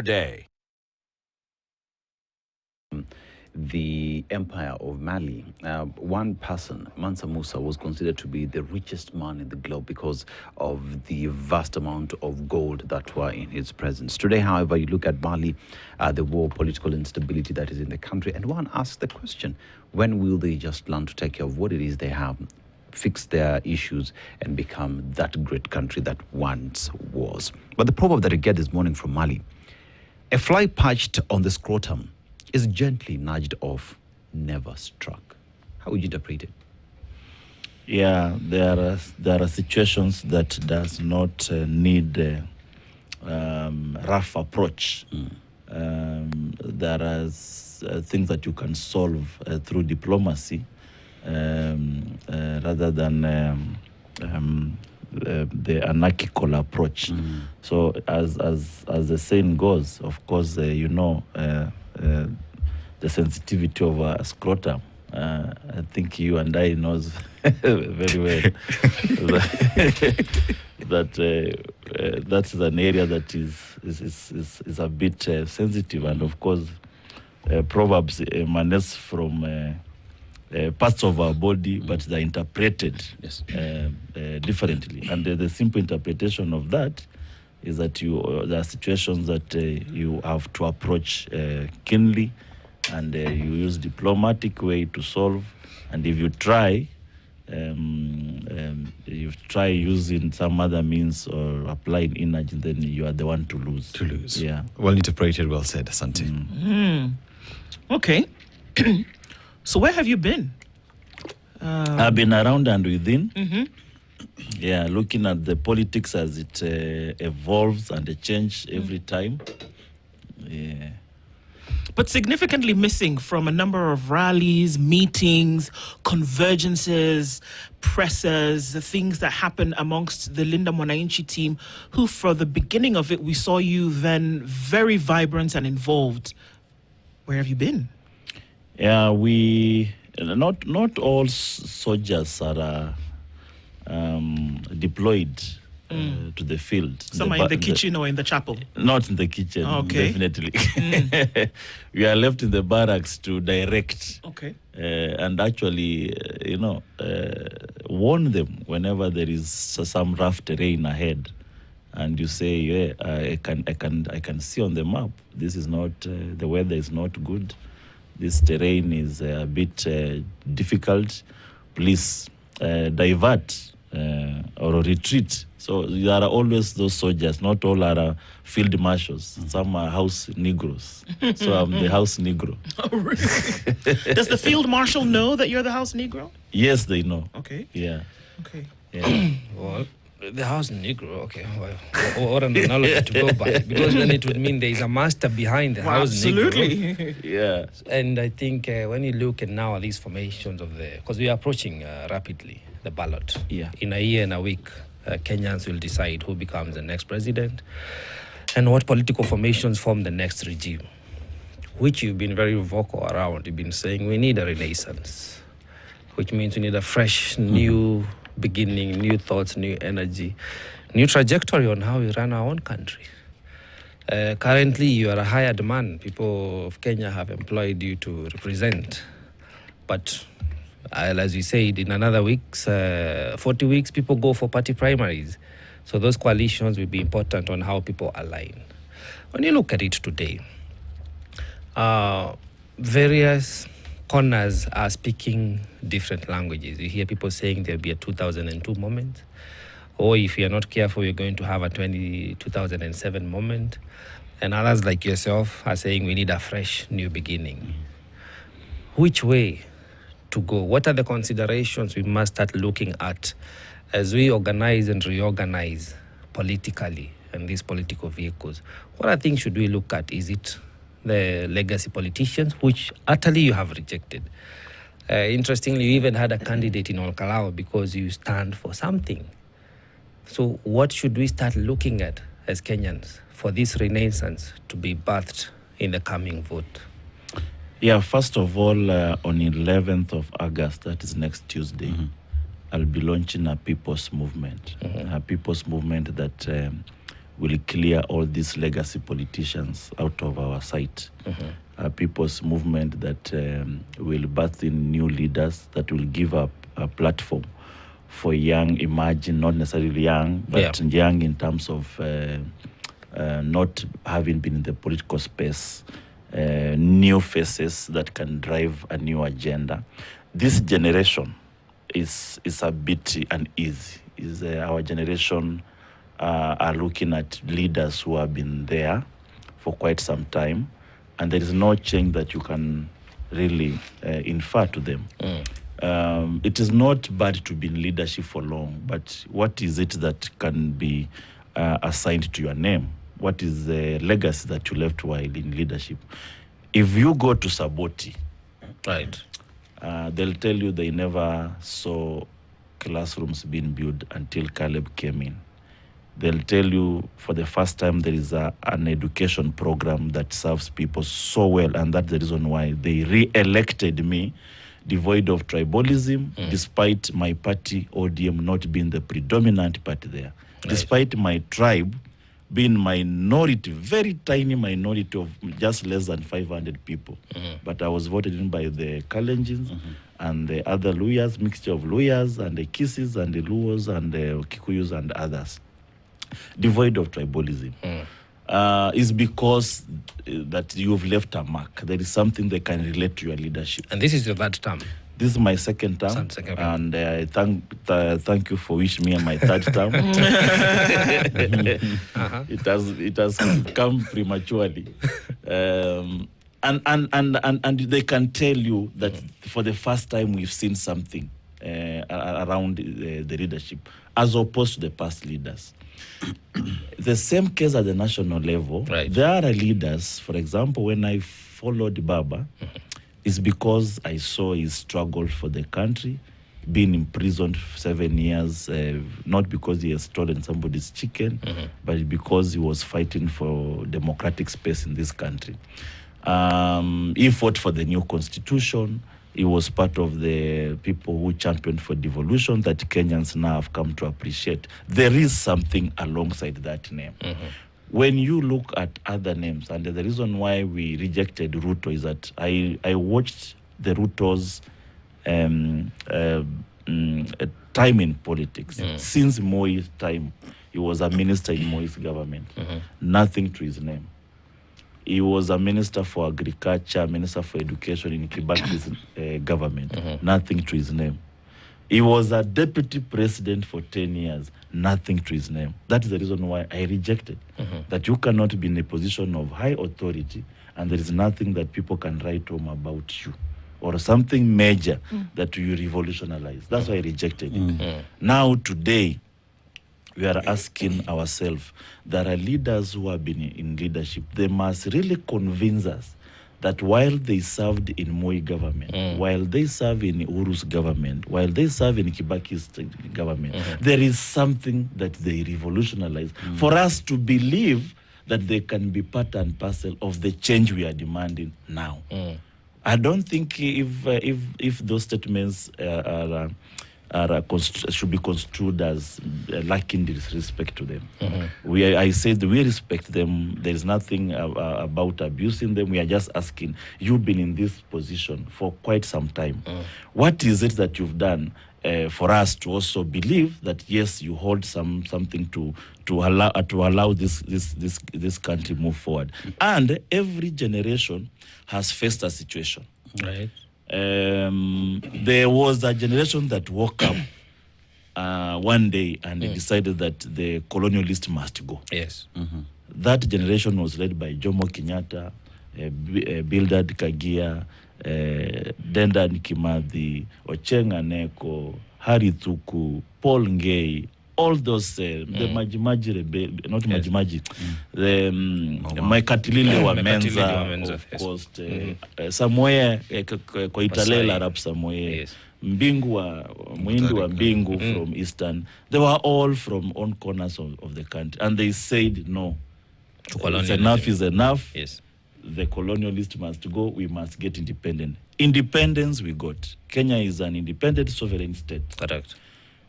Day. The Empire of Mali. One person, Mansa Musa, was considered to be the richest man in the globe because of the vast amount of gold that were in his presence. Today, however, you look at Mali, the war, political instability that is in the country, and one asks the question, when will they just learn to take care of what it is they have, fix their issues, and become that great country that once was? But the proverb that I get this morning from Mali, a fly perched on the scrotum is gently nudged off, never struck. How would you interpret it? Yeah, there are situations that does not need rough approach. There are things that you can solve through diplomacy rather than the anarchical approach. So as the saying goes, of course, the sensitivity of a scrotum. I think you and I knows very well that that's an area that is a bit sensitive, and of course, proverbs emanate from parts of our body, but they're interpreted differently. And the simple interpretation of that is that there are situations that you have to approach keenly, and you use diplomatic way to solve. And if you try, using some other means or applying energy, then you are the one to lose. Yeah. Well interpreted, well said, Asante. Okay. So where have you been? I've been around and within. Yeah, looking at the politics as it evolves and it changes every time. Yeah. But significantly missing from a number of rallies, meetings, convergences, presses, the things that happen amongst the Linda Mwananchi team, who for the beginning of it, we saw you then very vibrant and involved. Where have you been? Yeah, we not all soldiers are deployed to the field. Some are in the kitchen or in the chapel? Not in the kitchen, definitely. We are left in the barracks to direct. Okay. And actually, warn them whenever there is some rough terrain ahead. And you say, yeah, I can see on the map, this is not, the weather is not good. This terrain is a bit difficult. Please divert or retreat. So there are always those soldiers. Not all are field marshals. Some are house Negroes. So I'm the house Negro. Oh, really? Does the field marshal know that you're the house Negro? Yes, they know. Okay. Yeah. Okay. Yeah. Well, the house Negro, okay. Well, what an analogy to go by. Because then it would mean there is a master behind the house absolutely. Negro. Yeah. And I think when you look at now these formations of because we are approaching rapidly the ballot. Yeah. In a year and a week, Kenyans will decide who becomes the next president and what political formations form the next regime, which you've been very vocal around. You've been saying we need a renaissance, which means we need a fresh, new beginning, new thoughts, new energy, new trajectory on how we run our own country. Currently, you are a hired man. People of Kenya have employed you to represent. But as we said, in another weeks, 40 weeks, people go for party primaries. So those coalitions will be important on how people align. When you look at it today, various corners are speaking different languages. You hear people saying there'll be a 2002 moment, or if you're not careful, you're going to have a 2007 moment. And others like yourself are saying we need a fresh new beginning. Which way to go? What are the considerations we must start looking at as we organize and reorganize politically and these political vehicles? What are things should we look at? Is it the legacy politicians, which utterly you have rejected? Interestingly, you even had a candidate in Olkalao because you stand for something. So what should we start looking at as Kenyans for this renaissance to be birthed in the coming vote? Yeah, first of all, on 11th of August, that is next Tuesday, I'll be launching a people's movement. A people's movement that will clear all these legacy politicians out of our sight. A people's movement that will birth in new leaders that will give up a platform for young, imagine, not necessarily young, but young in terms of not having been in the political space, new faces that can drive a new agenda. This generation is a bit uneasy. Our generation are looking at leaders who have been there for quite some time, and there is no change that you can really infer to them. It is not bad to be in leadership for long, but what is it that can be assigned to your name? What is the legacy that you left while in leadership? If you go to Saboti, Right. they'll tell you they never saw classrooms being built until Caleb came in. They'll tell you for the first time there is an education program that serves people so well, and that's the reason why they re-elected me, devoid of tribalism, despite my party, ODM, not being the predominant party there. Right. Despite my tribe being minority, very tiny minority of just less than 500 people. But I was voted in by the Kalenjins and the other Luyas, mixture of Luyas and the Kisis and the Luos and the Kikuyus and others. Devoid of tribalism. Is because that you've left a mark. There is something they can relate to your leadership. And this is your third term. This is my second term, and I thank you for wishing me my third term. It has come prematurely, and they can tell you that for the first time we've seen something around the leadership, as opposed to the past leaders. The same case at the national level. Right. There are leaders, for example, when I followed Baba, it's because I saw his struggle for the country, being imprisoned for 7 years, not because he has stolen somebody's chicken, but because he was fighting for democratic space in this country. He fought for the new constitution. He was part of the people who championed for devolution that Kenyans now have come to appreciate. There is something alongside that name. When you look at other names, and the reason why we rejected Ruto is that I watched the Ruto's time in politics. Since Moi's time, he was a minister in Moi's government. Nothing to his name. He was a minister for agriculture, minister for education in Kibaki's government. Nothing to his name. He was a deputy president for 10 years. Nothing to his name. That is the reason why I rejected. That you cannot be in a position of high authority and there is nothing that people can write home about you or something major that you revolutionize. That's why I rejected it. Now, today, we are asking ourselves, there are leaders who have been in leadership. They must really convince us that while they served in Moi government, while they serve in Uru's government, while they serve in Kibaki's government, there is something that they revolutionize for us to believe that they can be part and parcel of the change we are demanding now. I don't think if those statements should be construed as lacking disrespect to them. I said we respect them. There is nothing about abusing them. We are just asking, you've been in this position for quite some time. What is it that you've done for us to also believe that yes, you hold something to allow this country move forward? And every generation has faced a situation. Right. There was a generation that woke up one day and they decided that the colonialist must go. Yes. That generation was led by Jomo Kenyatta, Bildad Kagia, Dendan Kimathi, Ocheng Aneko, Harry Thuku, Paul Ngei, all those, the Majimaji, not Majimaji, the Maikatilile wa Menza, of course, somewhere, Koitalel Arab somewhere, Mbingu wa, Mwindi wa Mbingu from Eastern, they were all from all corners of the country. And they said, no, enough is enough. Yes. The colonialist must go, we must get independent. Independence we got. Kenya is an independent sovereign state. Correct.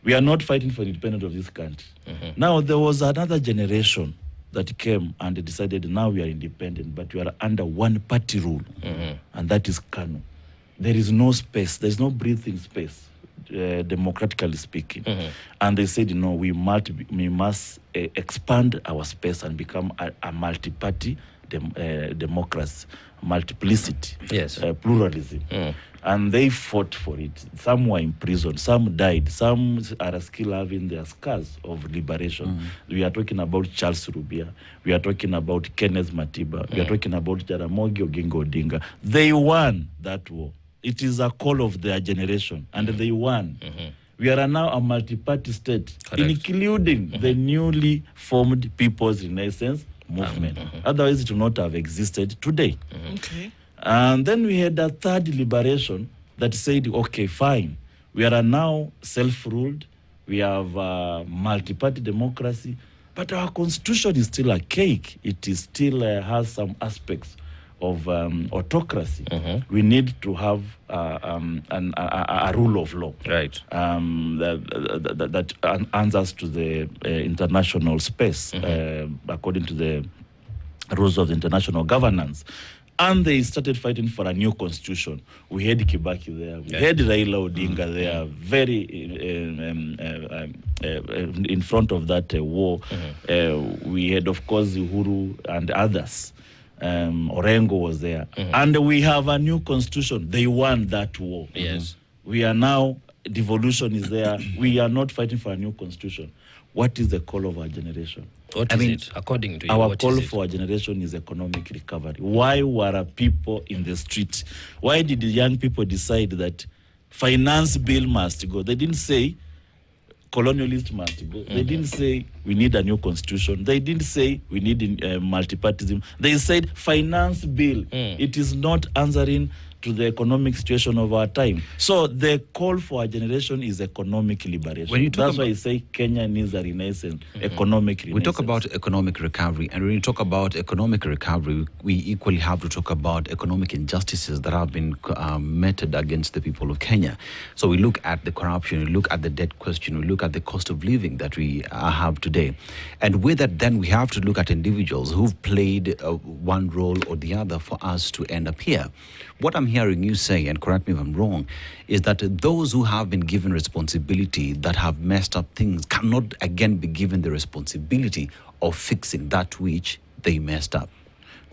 We are not fighting for the independence of this country. Now, there was another generation that came and decided now we are independent, but we are under one party rule, and that is KANU. There is no space, there's no breathing space, democratically speaking. And they said, no, we must expand our space and become a multi-party democracy, multiplicity, pluralism. And they fought for it. Some were in prison, some died, some are still having their scars of liberation. We are talking about Charles Rubia, we are talking about Kenneth Matiba, we are talking about Jaramogi Oginga Odinga. They won that war. It is a call of their generation, and they won. We are now a multi-party state, including the newly formed People's Renaissance Movement. Otherwise, it would not have existed today. Okay. And then we had a third liberation that said, okay, fine. We are now self-ruled. We have multi-party democracy. But our constitution is still archaic. It is still has some aspects of autocracy. We need to have a rule of law. Right. That answers to the international space, according to the rules of the international governance. And they started fighting for a new constitution. We had Kibaki there. We had Raila Odinga there, very in front of that war. We had, of course, Uhuru and others. Orengo was there. And we have a new constitution. They won that war. Yes. We are now, devolution is there. We are not fighting for a new constitution. What is the call of our generation? What is it, according to you? Our call for our generation is economic recovery. Why were people in the street? Why did the young people decide that finance bill must go? They didn't say colonialist must go. They didn't say we need a new constitution. They didn't say we need multipartyism. They said finance bill. It is not answering to the economic situation of our time. So the call for our generation is economic liberation. When you talk That's why I say Kenya needs a renaissance, economic renaissance. We talk about economic recovery, and when you talk about economic recovery, we equally have to talk about economic injustices that have been meted against the people of Kenya. So we look at the corruption, we look at the debt question, we look at the cost of living that we have today. And with that, then we have to look at individuals who've played one role or the other for us to end up here. What I'm hearing you say, and correct me if I'm wrong, is that those who have been given responsibility that have messed up things cannot again be given the responsibility of fixing that which they messed up.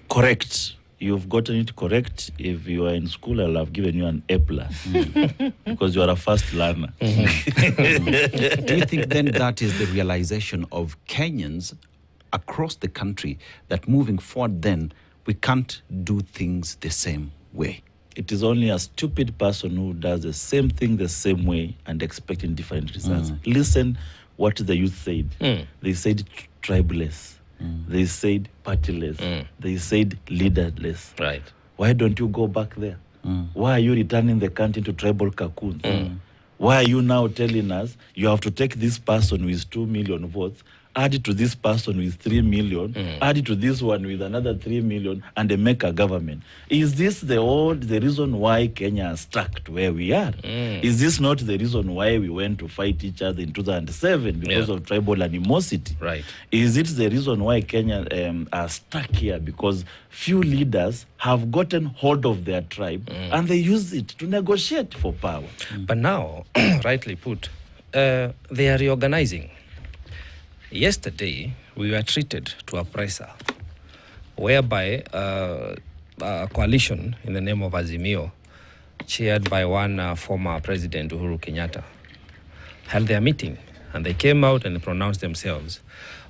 Correct. You've gotten it correct. If you are in school, I'll have given you an A+. Because you are a fast learner. Do you think then that is the realization of Kenyans across the country, that moving forward then we can't do things the same way? It is only a stupid person who does the same thing the same way and expecting different results. Listen what the youth said. They said tribeless. They said partyless. They said leaderless. Right. Why don't you go back there? Why are you returning the country to tribal cocoons? Why are you now telling us you have to take this person with 2 million votes, add it to this person with 3 million, add it to this one with another 3 million, and they make a government? Is this the reason why Kenya is stuck to where we are? Is this not the reason why we went to fight each other in 2007 because of tribal animosity? Right. Is it the reason why Kenya are stuck here because few leaders have gotten hold of their tribe and they use it to negotiate for power? But now, rightly put, they are reorganizing. Yesterday, we were treated to a presser, whereby a coalition in the name of Azimio, chaired by one former President Uhuru Kenyatta, held their meeting, and they came out and pronounced themselves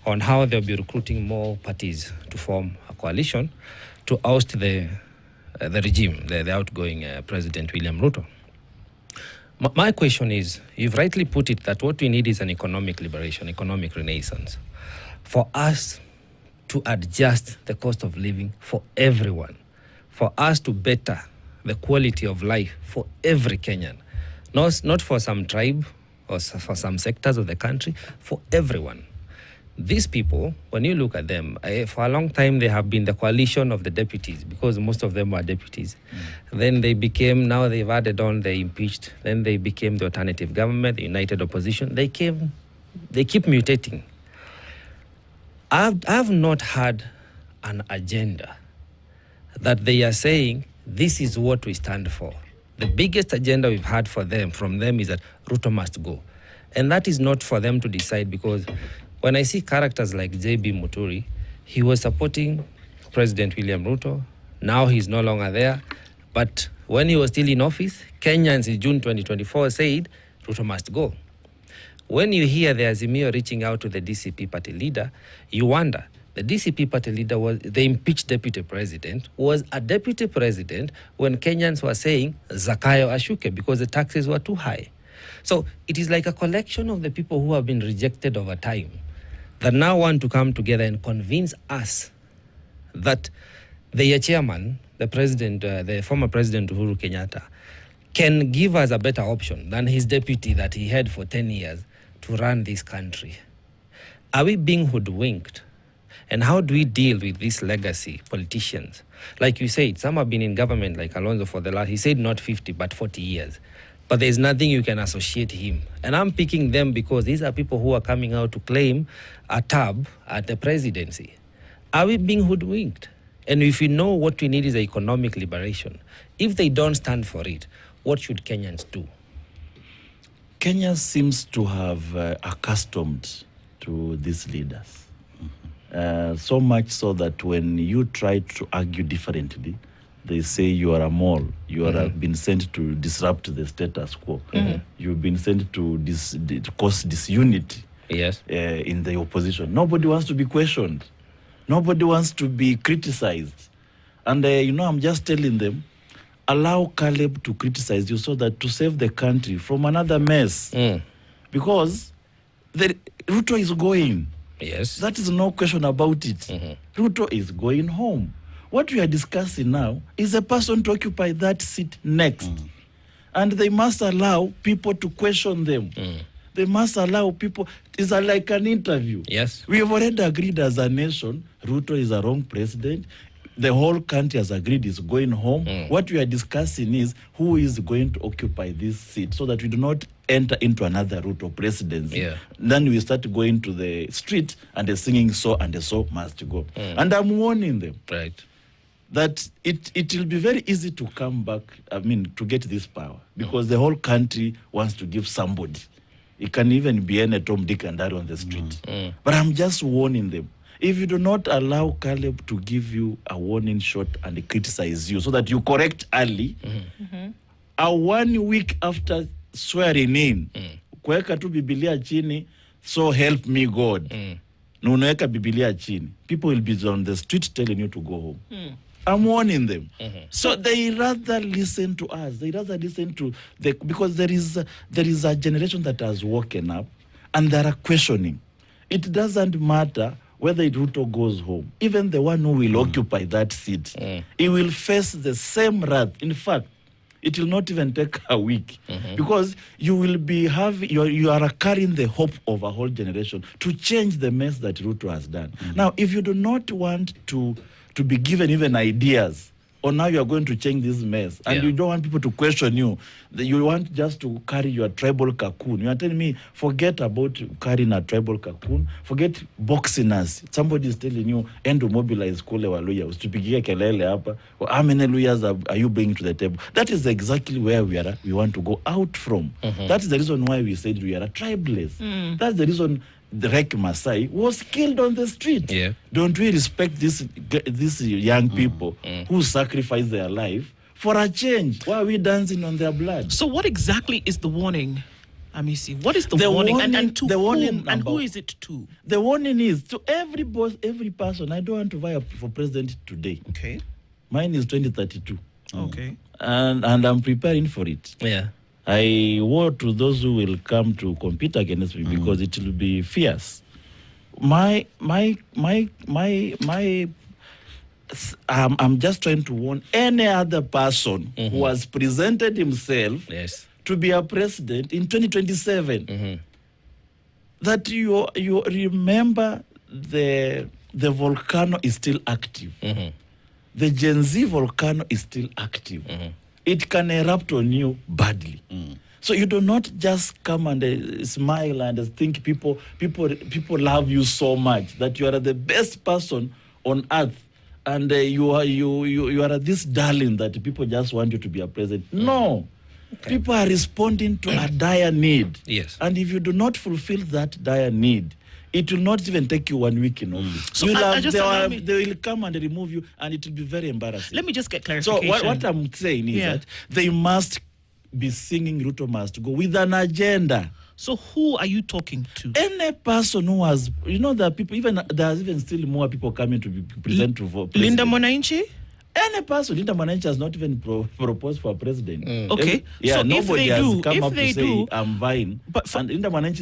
on how they'll be recruiting more parties to form a coalition to oust the regime, the outgoing President William Ruto. My question is, you've rightly put it that what we need is an economic liberation, economic renaissance, for us to adjust the cost of living for everyone, for us to better the quality of life for every Kenyan, not for some tribe or for some sectors of the country, for everyone. These people, when you look at them, for a long time they have been the coalition of the deputies, because most of them were deputies. Then they became, now they've added on, they impeached. Then they became the alternative government, the united opposition. They keep mutating. I've not had an agenda that they are saying this is what we stand for. The biggest agenda we've had from them is that Ruto must go. And that is not for them to decide, because when I see characters like J.B. Muturi, he was supporting President William Ruto. Now he's no longer there. But when he was still in office, Kenyans in June 2024 said Ruto must go. When you hear the Azimio reaching out to the DCP party leader, you wonder. The DCP party leader, the impeached deputy president, was a deputy president when Kenyans were saying Zakayo Ashuke because the taxes were too high. So it is like a collection of the people who have been rejected over time that now want to come together and convince us that their chairman, the president, the former president Uhuru Kenyatta, can give us a better option than his deputy that he had for 10 years to run this country. Are we being hoodwinked? And how do we deal with these legacy politicians? Like you said, some have been in government, like Alonso for the last, he said not 50, but 40 years. But there's nothing you can associate him. And I'm picking them because these are people who are coming out to claim a tab at the presidency. Are we being hoodwinked? And if we know what we need is economic liberation, if they don't stand for it, what should Kenyans do? Kenya seems to have accustomed to these leaders. So much so that when you try to argue differently, they say you are a mole. You are been sent to disrupt the status quo. You've been sent to cause disunity in the opposition. Nobody wants to be questioned. Nobody wants to be criticized. And, I'm just telling them, allow Caleb to criticize you so that to save the country from another mess. Because Ruto is going. Yes. That is no question about it. Ruto is going home. What we are discussing now is a person to occupy that seat next. And they must allow people to question them. They must allow people. It's like an interview. Yes. We have already agreed as a nation, Ruto is a wrong president. The whole country has agreed is going home. What we are discussing is who is going to occupy this seat so that we do not enter into another Ruto presidency. Then we start going to the street and they're singing so and the so must go. And I'm warning them that it will be very easy to come back, to get this power because the whole country wants to give somebody. It can even be any Tom, Dick and Harry on the street. But I'm just warning them. If you do not allow Caleb to give you a warning shot and criticize you so that you correct early, 1 week after swearing in, kuweka tu Biblia chini, so help me God. Na unaweka Biblia chini. People will be on the street telling you to go home. I'm warning them. So they rather listen to us. They rather listen to because there is a generation that has woken up and they are questioning. It doesn't matter whether Ruto goes home. Even the one who will occupy that seat, he will face the same wrath. In fact, it will not even take a week because you will be you are carrying the hope of a whole generation to change the mess that Ruto has done. Now, if you do not want to be given even ideas on how you are going to change this mess, and you don't want people to question you, you want just to carry your tribal cocoon. You are telling me, forget about carrying a tribal cocoon, forget boxing us. Somebody is telling you, and to mobilize kule wa lawyers, tupigie kelele hapa, how many lawyers are you bringing to the table? That is exactly where we want to go out from. That is the reason why we said we are a tribeless. That's the reason the Rek Masai was killed on the street. Don't we respect these young people who sacrifice their life for a change? Why are we dancing on their blood? So what exactly is the warning, Amisi? What is the warning? And to whom? And who is it to? The warning is to every boss, every person. I don't want to vie for president today. Okay. Mine is 2032. Okay. And I'm preparing for it. I war to those who will come to compete against me because it will be fierce. I'm just trying to warn any other person who has presented himself to be a president in 2027 that you remember the volcano is still active. The Gen Z volcano is still active. It can erupt on you badly. So you do not just come and smile and think people love you so much that you are the best person on earth, and you are this darling that people just want you to be a president. No. Okay. People are responding to a dire need. Yes. And if you do not fulfill that dire need, it will not even take you 1 week in office. So they will come and remove you, and it will be very embarrassing. Let me just get clarification. So what I'm saying is that they must be singing Ruto must go with an agenda. So who are you talking to? Any person who has, there are people, there's even still more people coming to be present to vote. Linda Mwananchi? Any person, Linda Mwananchi has not even proposed for president. Okay. So nobody has come up to say, do, I'm vying. And Linda Mwananchi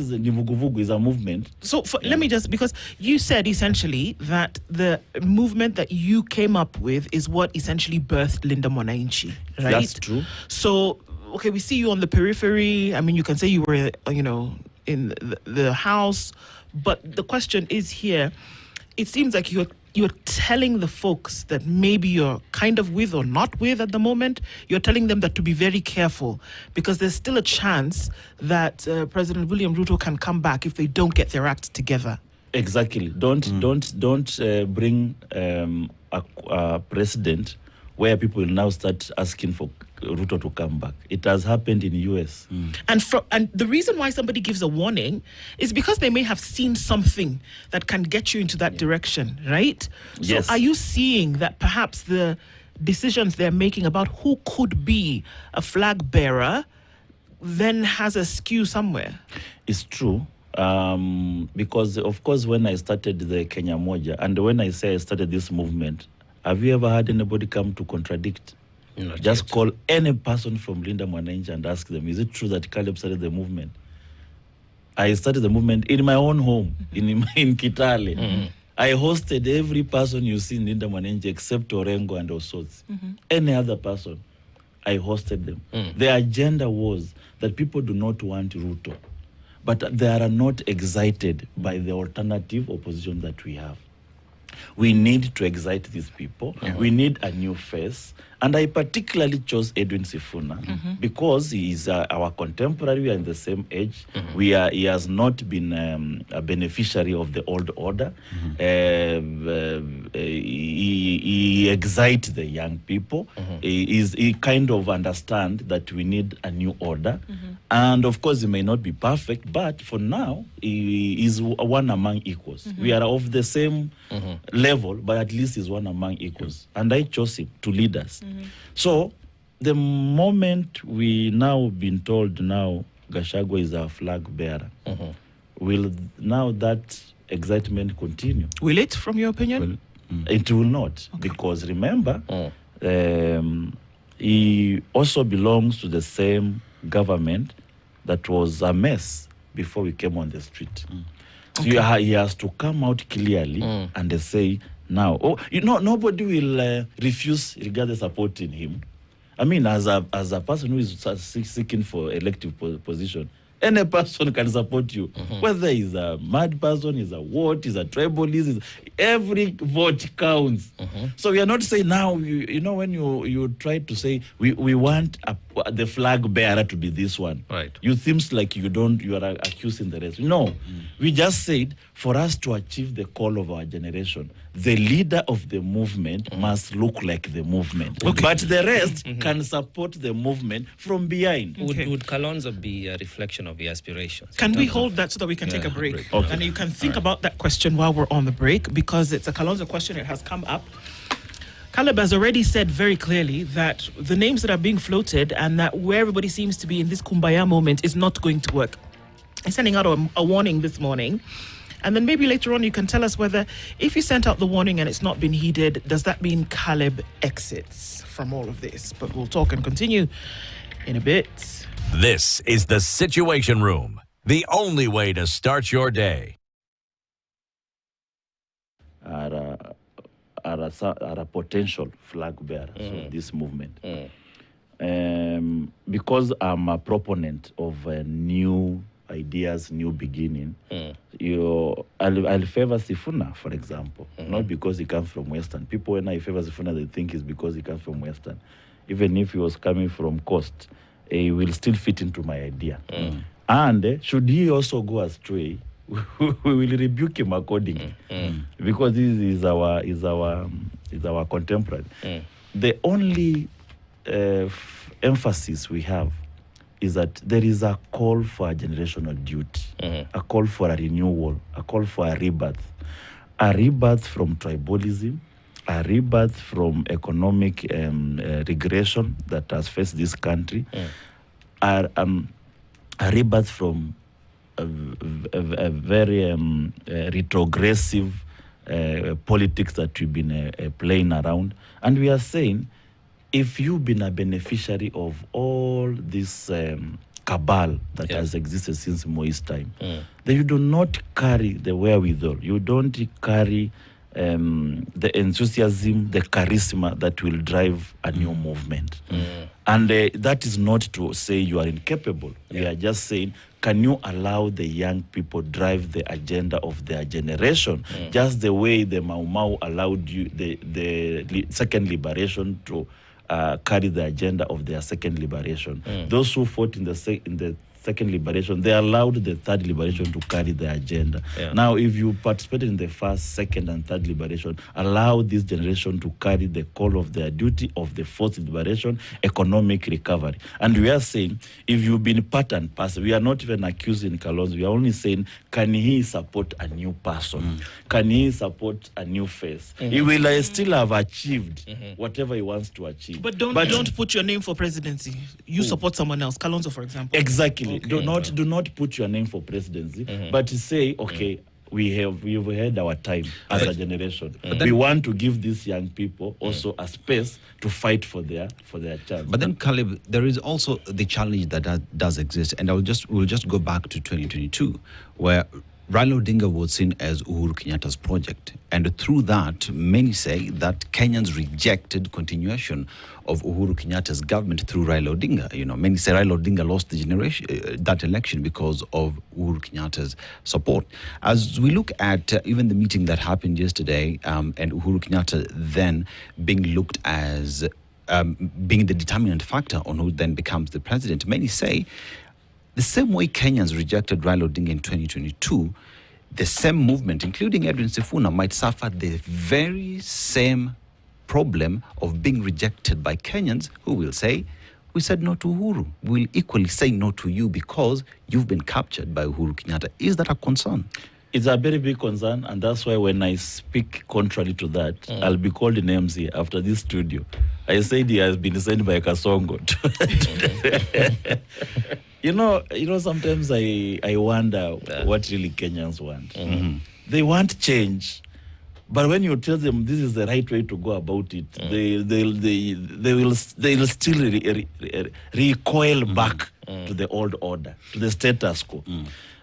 is a movement. So let me just, because you said essentially that the movement that you came up with is what essentially birthed Linda Mwananchi, right? That's true. So, okay, we see you on the periphery. I mean, you can say you were, in the house. But the question is here, it seems like you're telling the folks that maybe you're kind of with or not with at the moment, you're telling them that to be very careful because there's still a chance that President William Ruto can come back if they don't get their act together. Exactly. Don't bring a president where people will now start asking for Ruto to come back. It has happened in the US. And the reason why somebody gives a warning is because they may have seen something that can get you into that direction, right? Yes. So are you seeing that perhaps the decisions they're making about who could be a flag bearer then has a skew somewhere? It's true. Because, of course, when I started the Kenya Moja, and when I say I started this movement, have you ever had anybody come to contradict? Not Just yet. call any person from Linda Mwananchi and ask them, is it true that Caleb started the movement? I started the movement in my own home, in Kitale. Mm-hmm. I hosted every person you see in Linda Mwananchi except Orengo and Osotsi. Mm-hmm. Any other person, I hosted them. The agenda was that people do not want Ruto, but they are not excited by the alternative opposition that we have. We need to excite these people. Mm-hmm. We need a new face. And I particularly chose Edwin Sifuna because he is our contemporary. We are in the same age. Mm-hmm. He has not been a beneficiary of the old order. Mm-hmm. He excites the young people. Mm-hmm. He kind of understands that we need a new order. Mm-hmm. And of course, he may not be perfect, but for now, he is one among equals. Mm-hmm. We are of the same level, but at least he's one among equals. And I chose him to lead us. Mm-hmm. So, the moment we now been told now Gachagua is our flag bearer, will now that excitement continue? Will it, from your opinion? It will not, because remember, he also belongs to the same government that was a mess before we came on the street. So he has to come out clearly and say, now, nobody will refuse regardless supporting him. I mean, as a person who is seeking for elective position, any person can support you. Whether he's a mad person, he's a what, he's a tribalist, every vote counts. So we are not saying now, when you try to say, we want the flag bearer to be this one. Right. You seems like you are accusing the rest. No, we just said, for us to achieve the call of our generation, the leader of the movement must look like the movement. But the rest can support the movement from behind. Would Kalonzo be a reflection of your aspirations? Can we hold that so that we can take a break? Okay. And you can think about that question while we're on the break, because it's a Kalonzo question. It has come up. Caleb has already said very clearly that the names that are being floated and that where everybody seems to be in this kumbaya moment is not going to work. He's sending out a warning this morning. And then maybe later on you can tell us whether, if you sent out the warning and it's not been heeded, does that mean Caleb exits from all of this? But we'll talk and continue in a bit. This is the Situation Room, the only way to start your day. Are a potential flag bearer of this movement. Because I'm a proponent of new ideas, new beginning, I'll favor Sifuna, for example, not because he comes from Western. People, when I favor Sifuna, they think it's because he comes from Western. Even if he was coming from Coast, will still fit into my idea. And should he also go astray, we will rebuke him accordingly, because this is our contemporary. The only emphasis we have is that there is a call for a generational duty, a call for a renewal, a call for a rebirth from tribalism, a rebirth from economic regression that has faced this country, a rebirth from a very retrogressive politics that we've been playing around. And we are saying, if you've been a beneficiary of all this cabal that has existed since Moi's time, then you do not carry the wherewithal, you don't carry the enthusiasm, the charisma that will drive a new movement. And that is not to say you are incapable. We are just saying, can you allow the young people drive the agenda of their generation, just the way the Mau Mau allowed you the second liberation to carry the agenda of their second liberation. Those who fought in the second liberation, they allowed the third liberation to carry the agenda. Now, if you participated in the first, second, and third liberation, allow this generation to carry the call of their duty of the fourth liberation, economic recovery. And we are saying, if you've been part and parcel, we are not even accusing Kalonzo, we are only saying, can he support a new person? Can he support a new face? He will still have achieved whatever he wants to achieve. But don't put your name for presidency. You support someone else, Kalonzo, for example. Exactly. Do not put your name for presidency, but say, okay, we've had our time as a generation. We want to give these young people also a space to fight for their chance. But then, Caleb, there is also the challenge that does exist, and we'll just go back to 2022, where Raila Odinga was seen as Uhuru Kenyatta's project. And through that, many say that Kenyans rejected continuation of Uhuru Kenyatta's government through Raila Odinga. You know, many say Raila Odinga lost that election because of Uhuru Kenyatta's support. As we look at even the meeting that happened yesterday, and Uhuru Kenyatta then being looked as being the determinant factor on who then becomes the president, many say the same way Kenyans rejected Raila Odinga in 2022, the same movement, including Edwin Sifuna, might suffer the very same problem of being rejected by Kenyans who will say, we said no to Uhuru. We'll equally say no to you because you've been captured by Uhuru Kenyatta. Is that a concern? It's a very big concern, and that's why when I speak contrary to that, I'll be called names here after this studio. I said he has been sent by Kasongo. You know, sometimes I wonder what really Kenyans want. They want change, but when you tell them this is the right way to go about it, they'll still recoil back to the old order, to the status quo.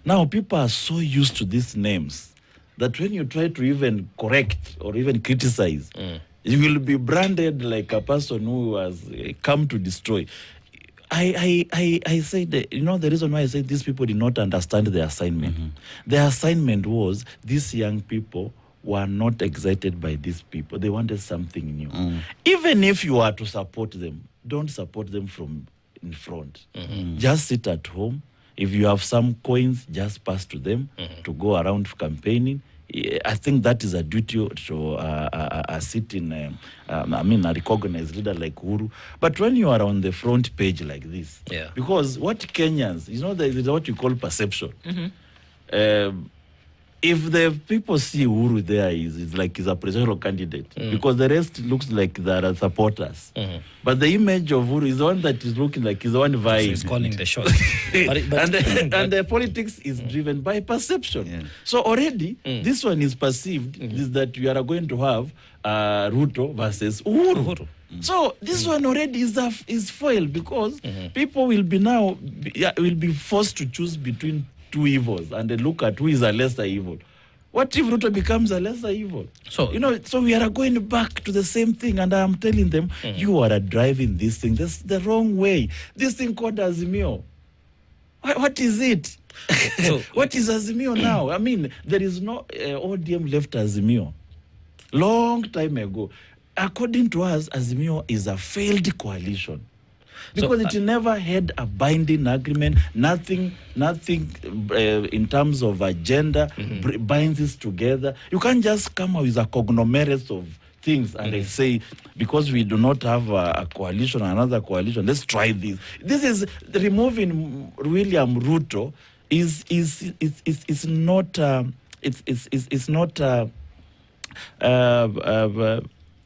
Now people are so used to these names that when you try to even correct or even criticize, you will be branded like a person who has come to destroy. I say that, the reason why I say these people did not understand the assignment. The assignment was these young people were not excited by these people. They wanted something new. Even if you are to support them, don't support them from in front. Just sit at home. If you have some coins, just pass to them to go around campaigning. I think that is a duty to a sitting, a recognized leader like Uhuru. But when you are on the front page like this, because what Kenyans, there is what you call perception. If the people see Uhuru there, it's like he's a presidential candidate, because the rest looks like they are supporters. But the image of Uhuru is the one that is looking like he's the one vying. He's calling the shots. and the politics is driven by perception. So already, this one is perceived is that we are going to have Ruto versus Uhuru. So this one already is foiled, because people will be forced to choose between two evils and they look at who is a lesser evil. What if Ruto becomes a lesser evil? So we are going back to the same thing, and I am telling them, you are driving this thing. That's the wrong way. This thing called Azimio. What is it? What is Azimio now? I mean, there is no ODM left Azimio. Long time ago. According to us, Azimio is a failed coalition. Because it never had a binding agreement, nothing in terms of agenda binds us together. You can't just come up with a conglomerate of things and say, because we do not have a coalition or another coalition, let's try this. This is removing William Ruto is not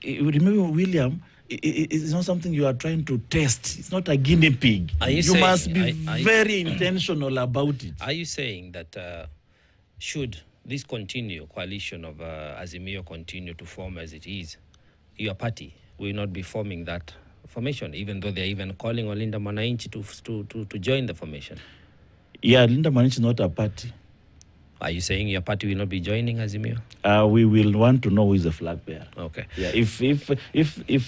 removing William. It's not something you are trying to test. It's not a guinea pig. You must be very intentional about it. Are you saying that should this coalition of Azimio continue to form as it is, your party will not be forming that formation, even though they're even calling on Linda Mwananchi to join the formation? Yeah, Linda Mwananchi is not a party. Are you saying your party will not be joining Azimio? We will want to know who is the flag bearer. Okay. Yeah. If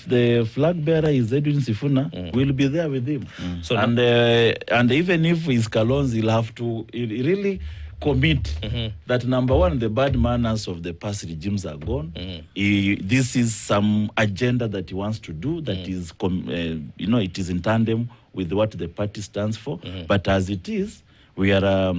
the flag bearer is Edwin Sifuna, we'll be there with him. So and even if he's Kalonzo, he'll have to really commit that, number one, the bad manners of the past regimes are gone. This is some agenda that he wants to do that is, it is in tandem with what the party stands for. But as it is, we are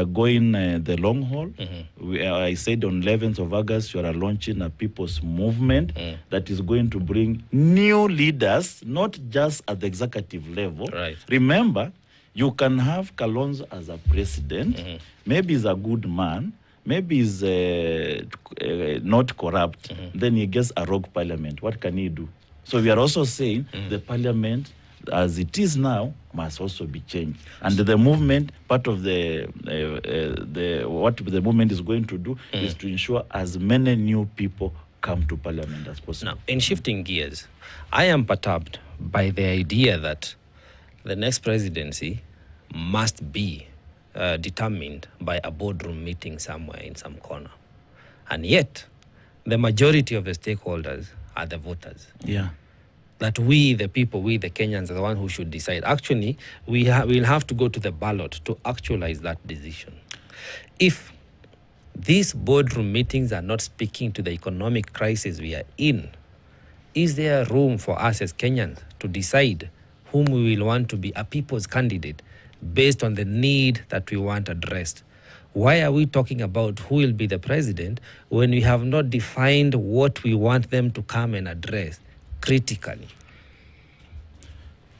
going the long haul. I said on 11th of August, we are launching a people's movement that is going to bring new leaders, not just at the executive level. Right. Remember, you can have Kalonzo as a president. Maybe he's a good man. Maybe he's not corrupt. Then he gets a rogue parliament. What can he do? So we are also saying the parliament, as it is now, must also be changed. And the movement, part of what the movement is going to do is to ensure as many new people come to parliament as possible. Now, in shifting gears, I am perturbed by the idea that the next presidency must be determined by a boardroom meeting somewhere in some corner. And yet, the majority of the stakeholders are the voters. Yeah. That we, the people, we, the Kenyans, are the one who should decide. Actually, we'll have to go to the ballot to actualize that decision. If these boardroom meetings are not speaking to the economic crisis we are in, is there room for us as Kenyans to decide whom we will want to be a people's candidate based on the need that we want addressed? Why are we talking about who will be the president when we have not defined what we want them to come and address critically?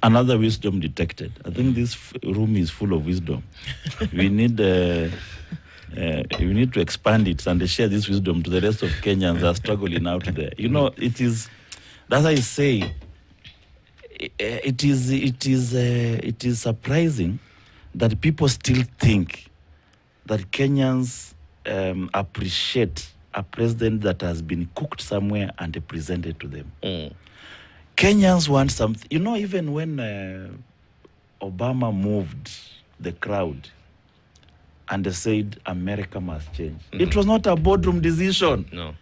Another wisdom detected. I think this room is full of wisdom. We need to expand it and share this wisdom to the rest of Kenyans that are struggling out there. It is, as I say, it is surprising that people still think that Kenyans appreciate a president that has been cooked somewhere and presented to them. Kenyans want something. Even when Obama moved the crowd and they said America must change, it was not a boardroom decision. No.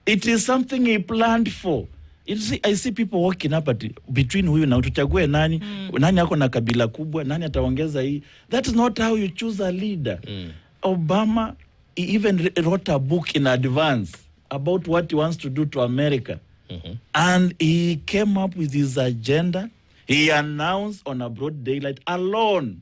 It is something he planned for. I see people walking up between huyu na tuchague nani, nani ako na kabila kubwa, nani ataongeza hii. That is not how you choose a leader. Obama, he even wrote a book in advance about what he wants to do to America. And he came up with his agenda. He announced on a broad daylight alone.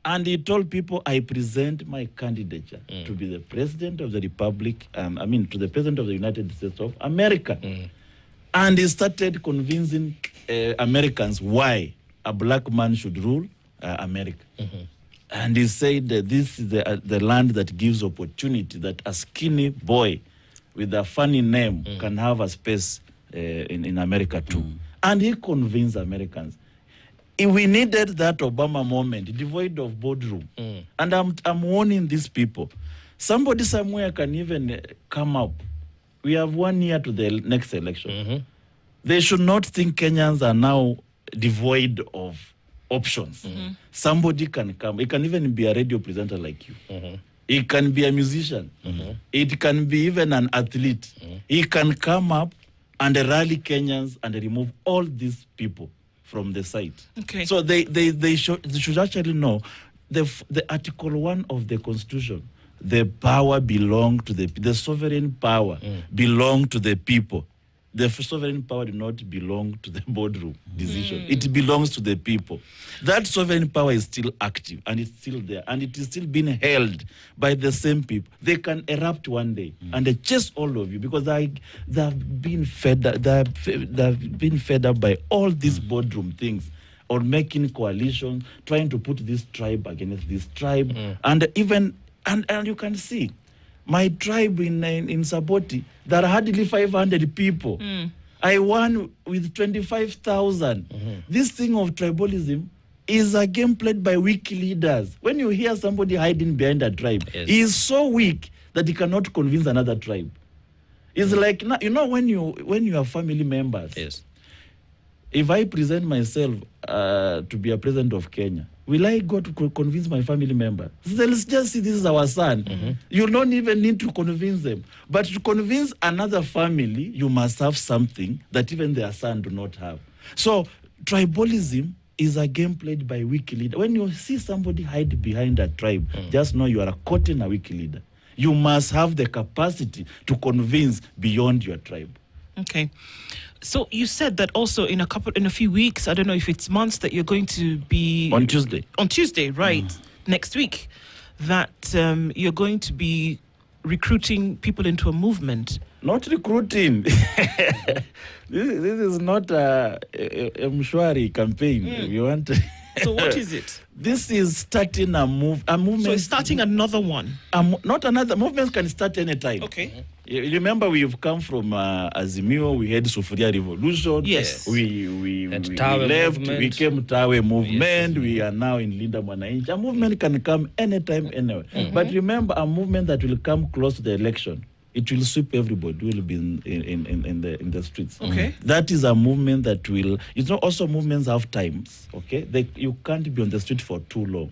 And he told people, I present my candidature to be the president of the Republic, to the president of the United States of America. And he started convincing Americans why a black man should rule America. And he said that this is the land that gives opportunity, that a skinny boy with a funny name can have a space in America too. And he convinced Americans. We needed that Obama moment, devoid of boardroom. And I'm warning these people. Somebody somewhere can even come up. We have 1 year to the next election. They should not think Kenyans are now devoid of options. Somebody can come. It can even be a radio presenter like you. It can be a musician. It can be even an athlete. He can come up and rally Kenyans and remove all these people from the site. Okay. So they should actually know the Article 1 of the Constitution. The power belongs to the sovereign power belongs to the people. the sovereign power do not belong to the boardroom decision. It belongs to the people. That sovereign power is still active and it's still there and it is still being held by the same people. They can erupt one day and they chase all of you because they've been fed up by all these boardroom things or making coalitions, trying to put this tribe against this tribe. And you can see my tribe in Saboti, there are hardly 500 people. I won with 25,000. This thing of tribalism is a game played by weak leaders. When you hear somebody hiding behind a tribe, he is so weak that he cannot convince another tribe. It's like, when you have family members. Yes. If I present myself to be a president of Kenya, will I go to convince my family member? Let's just see this is our son. You don't even need to convince them. But to convince another family, you must have something that even their son do not have. So tribalism is a game played by weak leader. When you see somebody hide behind a tribe, just know you are caught in a weak leader. You must have the capacity to convince beyond your tribe. Okay. So you said that also in a few weeks, I don't know if it's months, that you're going to be On Tuesday. On Tuesday, right? Next week, that you're going to be recruiting people into a movement. Not recruiting. this is not a Mshwari campaign. You want? So what is it? This is starting a movement. So it's starting another one. Not another. Movements can start anytime. Okay. You remember, we've come from Azimio. We had Sufuria Revolution. Yes. We Tawe left. movement. We came Tawe movement. Yes. We are now in Linda Mwananchi. A movement can come anytime, anywhere. But remember, a movement that will come close to the election, it will sweep everybody. Will be in the streets. Okay. That is a movement that will. It's not also movements have times. Okay. You can't be on the street for too long.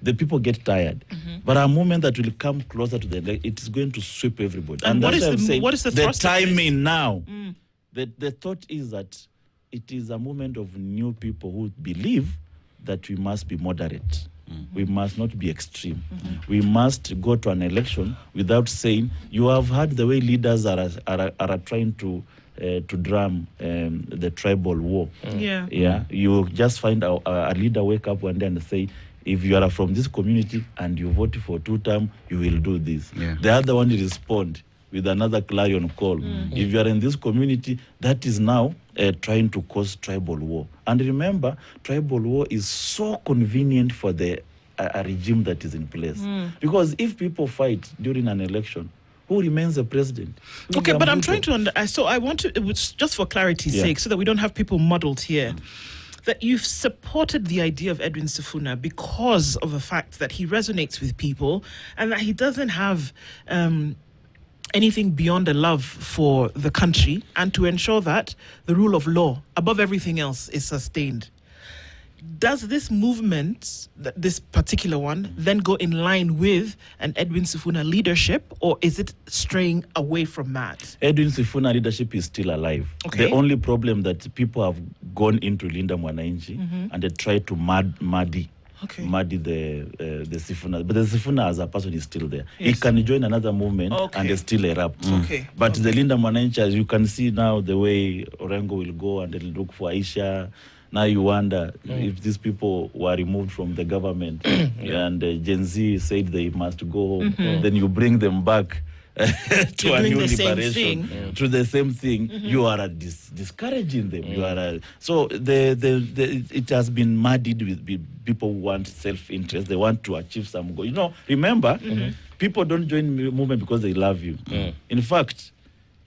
The people get tired. But a movement that will come closer to it is going to sweep everybody. And what that's is why I'm saying what is the thrust of this? timing now? The thought is that it is a movement of new people who believe that we must be moderate. We must not be extreme. We must go to an election without saying, you have heard the way leaders are trying to drum the tribal war. Yeah. You just find a leader wake up one day and say, if you are from this community and you vote for 2 terms, you will do this. The other one will respond with another clarion call. If you are in this community, that is now trying to cause tribal war. And remember, tribal war is so convenient for a regime that is in place. Because if people fight during an election, who remains the president? Okay, but I'm trying to so I want to, it was just for clarity's sake, so that we don't have people muddled here, that you've supported the idea of Edwin Sifuna because of the fact that he resonates with people and that he doesn't have anything beyond a love for the country, and to ensure that the rule of law above everything else is sustained. Does this movement, this particular one, then go in line with an Edwin Sifuna leadership, or is it straying away from that? Edwin Sifuna leadership is still alive. Okay. The only problem that people have gone into Linda Mwananchi and they try to muddy the Sifuna. But the Sifuna as a person is still there. Yes. He can join another movement and they still erupt. But the Linda Mwananchi, as you can see now, the way Orengo will go and they'll look for Aisha. Now you wonder if these people were removed from the government and Gen Z said they must go home, then you bring them back to a new liberation, to the same thing. You are discouraging them. You are so it has been muddied with people who want self-interest. They want to achieve some goal. Remember, people don't join movement because they love you. In fact,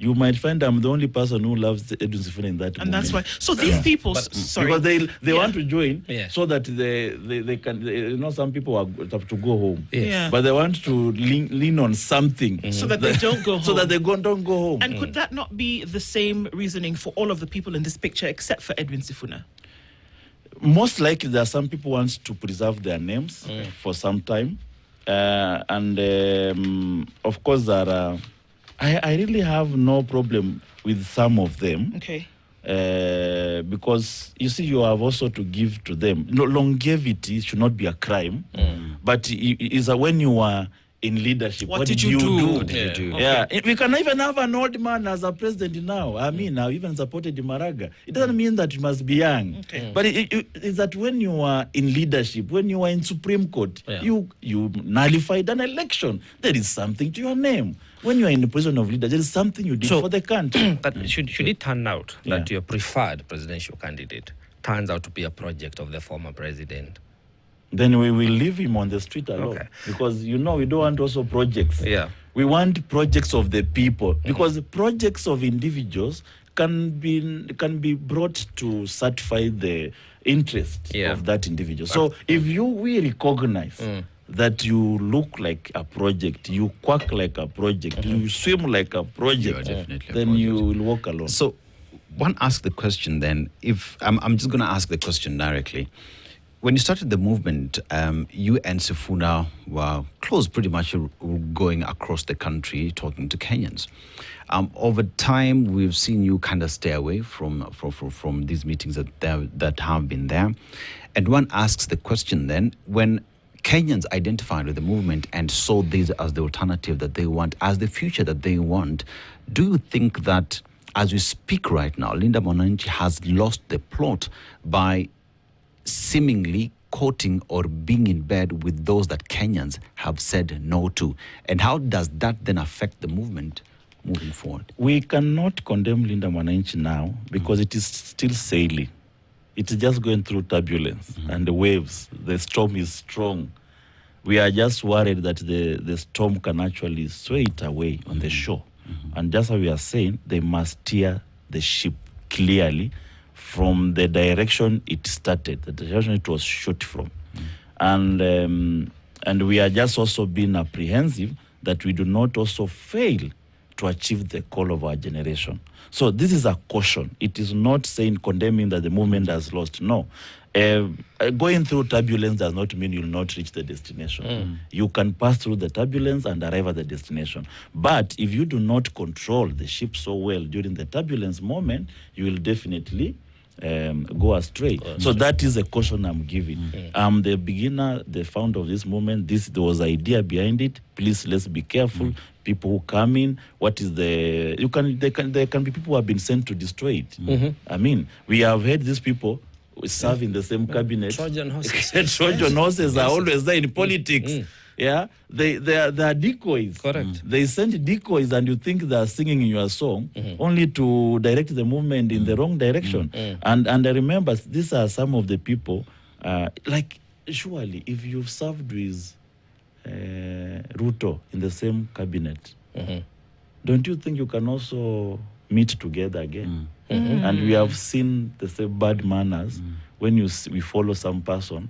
you might find I'm the only person who loves Edwin Sifuna in that And movement. that's why. So these people, sorry. Because they want to join so that they can, some people have to go home. But they want to lean on something. So that they don't go home. So that they don't go home. And could that not be the same reasoning for all of the people in this picture except for Edwin Sifuna? Most likely there are some people who want to preserve their names for some time. Of course there are... I really have no problem with some of them. Okay. Because, you see, you have also to give to them. Longevity should not be a crime. But it is when you are in leadership? What did you do? do? What did you do? Yeah, we can even have an old man as a president now. I mean, I've even supported Maraga. It doesn't mean that you must be young. Okay. But it's that when you are in leadership, when you are in Supreme Court, you nullified an election. There is something to your name. When you are in the position of leader, there is something you did for the country. But should it turn out that your preferred presidential candidate turns out to be a project of the former president? Then we will leave him on the street alone. Because, we don't want also projects. Yeah. We want projects of the people. Because projects of individuals can be brought to satisfy the interest of that individual. So if we recognize that you look like a project, you quack like a project, you swim like a project, then you will walk alone. So one ask the question then, if I'm just going to ask the question directly. When you started the movement, you and Sifuna were close, pretty much going across the country talking to Kenyans. Over time, we've seen you kind of stay away from these meetings that have been there. And one asks the question then, when Kenyans identified with the movement and saw this as the alternative that they want, as the future that they want, do you think that as we speak right now, Linda Mwananchi has lost the plot by seemingly quoting or being in bed with those that Kenyans have said no to? And how does that then affect the movement moving forward? We cannot condemn Linda Mwananchi now because it is still sailing. It's just going through turbulence and the waves. The storm is strong. We are just worried that the storm can actually sway it away on the shore. And just as we are saying, they must steer the ship clearly from the direction it started, the direction it was shot from. And we are just also being apprehensive that we do not also fail to achieve the call of our generation. So this is a caution. It is not saying condemning that the movement has lost. No. Going through turbulence does not mean you'll not reach the destination. You can pass through the turbulence and arrive at the destination. But if you do not control the ship so well during the turbulence moment, you will definitely go astray. So that is a caution I'm giving. I'm the beginner, the founder of this movement. There was idea behind it. Please, let's be careful. People who come in, what is there can be people who have been sent to destroy it. I mean, we have heard these people serve in the same cabinet. Trojan horses. Trojan horses are always there in politics. Yeah, they are decoys. Correct. They send decoys, and you think they are singing in your song, only to direct the movement in the wrong direction. And I remember these are some of the people. Like, surely, if you've served with Ruto in the same cabinet, don't you think you can also meet together again? And we have seen the same bad manners when we follow some person.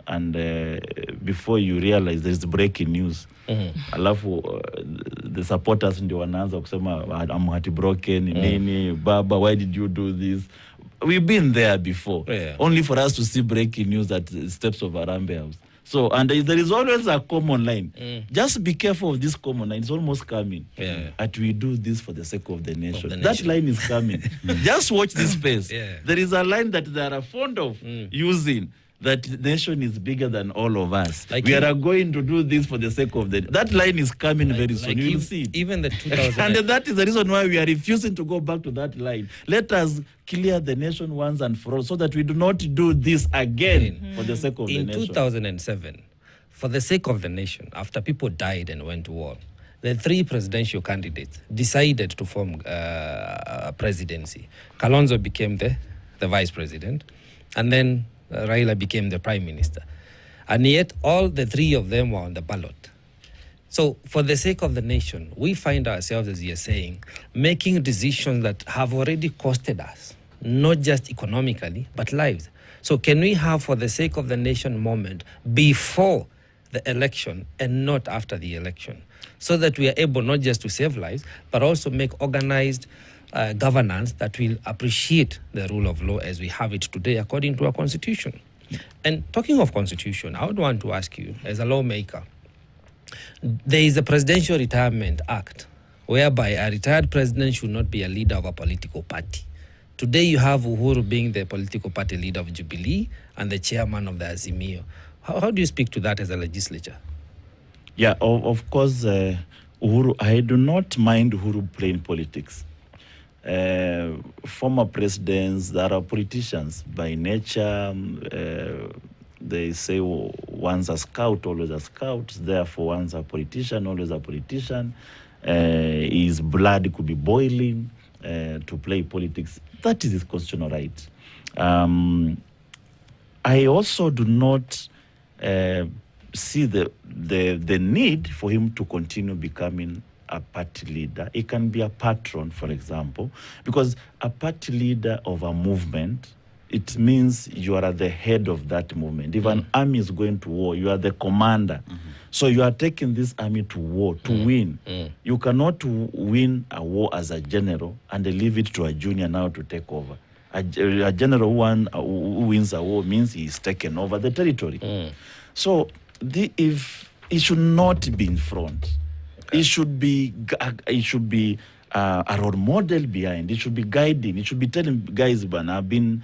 And before you realize there's breaking news. Alafu the supporters ndio wanaanza kusema I'm heartbroken, nini, Baba, why did you do this? We've been there before. Only for us to see breaking news at the steps of Arambe House. So, and there is always a common line. Just be careful of this common line. It's almost coming. That we do this for the sake of the nation. That line is coming. Just watch this space. There is a line that they are fond of using. That the nation is bigger than all of us. We are going to do this for the sake of that line is coming very soon. You will see it. Even the 2000. And that is the reason why we are refusing to go back to that line. Let us clear the nation once and for all so that we do not do this again for the sake of the nation. In 2007, for the sake of the nation, after people died and went to war, the three presidential candidates decided to form a presidency. Kalonzo became the vice president, and then Raila became the prime minister. And yet all the three of them were on the ballot. So for the sake of the nation, we find ourselves, as you're saying, making decisions that have already costed us, not just economically, but lives. So can we have for the sake of the nation moment before the election and not after the election? So that we are able not just to save lives, but also make organized governance that will appreciate the rule of law as we have it today according to our constitution. And talking of constitution, I would want to ask you, as a lawmaker, there is a Presidential Retirement Act whereby a retired president should not be a leader of a political party. Today you have Uhuru being the political party leader of Jubilee and the chairman of the Azimio. How do you speak to that as a legislature? Yeah, of course, Uhuru, I do not mind Uhuru playing politics. Former presidents that are politicians by nature, they say one's a scout, always a scout. Therefore, one's a politician, always a politician. His blood could be boiling to play politics. That is his constitutional right. I also do not see the need for him to continue becoming a party leader. He can be a patron, for example, because a party leader of a movement, it means you are at the head of that movement. If an army is going to war, you are the commander. So you are taking this army to war to win. You cannot win a war as a general and leave it to a junior now to take over. A general who wins a war means he is taken over the territory. So if he should not be in front, he should be a role model behind. He should be guiding. He should be telling guys, I've been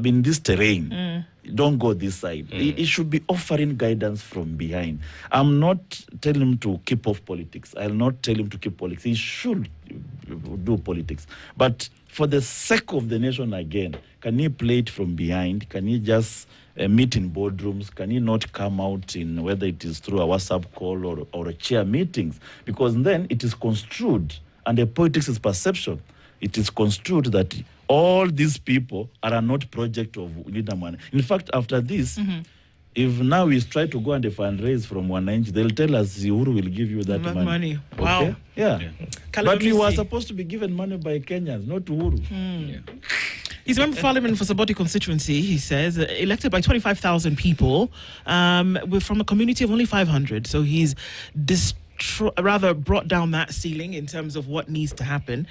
in this terrain. Don't go this side. He should be offering guidance from behind. I'm not telling him to keep off politics. I'll not tell him to keep politics. He should do politics. But for the sake of the nation again, can he play it from behind? Can he just meet in boardrooms? Can he not come out in, whether it is through a WhatsApp call or a chair meetings? Because then it is construed, and the politics is perception. It is construed that all these people are not project of leader money. In fact, after this, if now we try to go and fundraise from 1 inch, they'll tell us Uhuru will give you that money. Wow. Okay? Yeah. But we were supposed to be given money by Kenyans, not Uhuru. He's member of parliament for Saboti constituency, he says, elected by 25,000 people, from a community of only 500. So he's brought down that ceiling in terms of what needs to happen.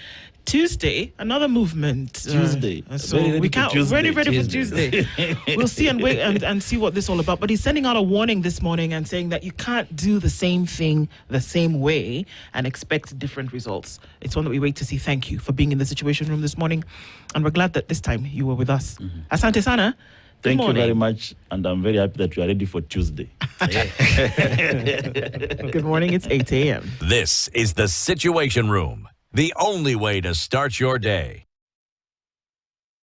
Tuesday, another movement. Tuesday. So we can't ready for Tuesday. We'll see and wait and see what this is all about. But he's sending out a warning this morning and saying that you can't do the same thing the same way and expect different results. It's one that we wait to see. Thank you for being in the Situation Room this morning. And we're glad that this time you were with us. Asante sana. Thank you very much. And I'm very happy that you are ready for Tuesday. Good morning. It's 8 a.m. This is the Situation Room, the only way to start your day.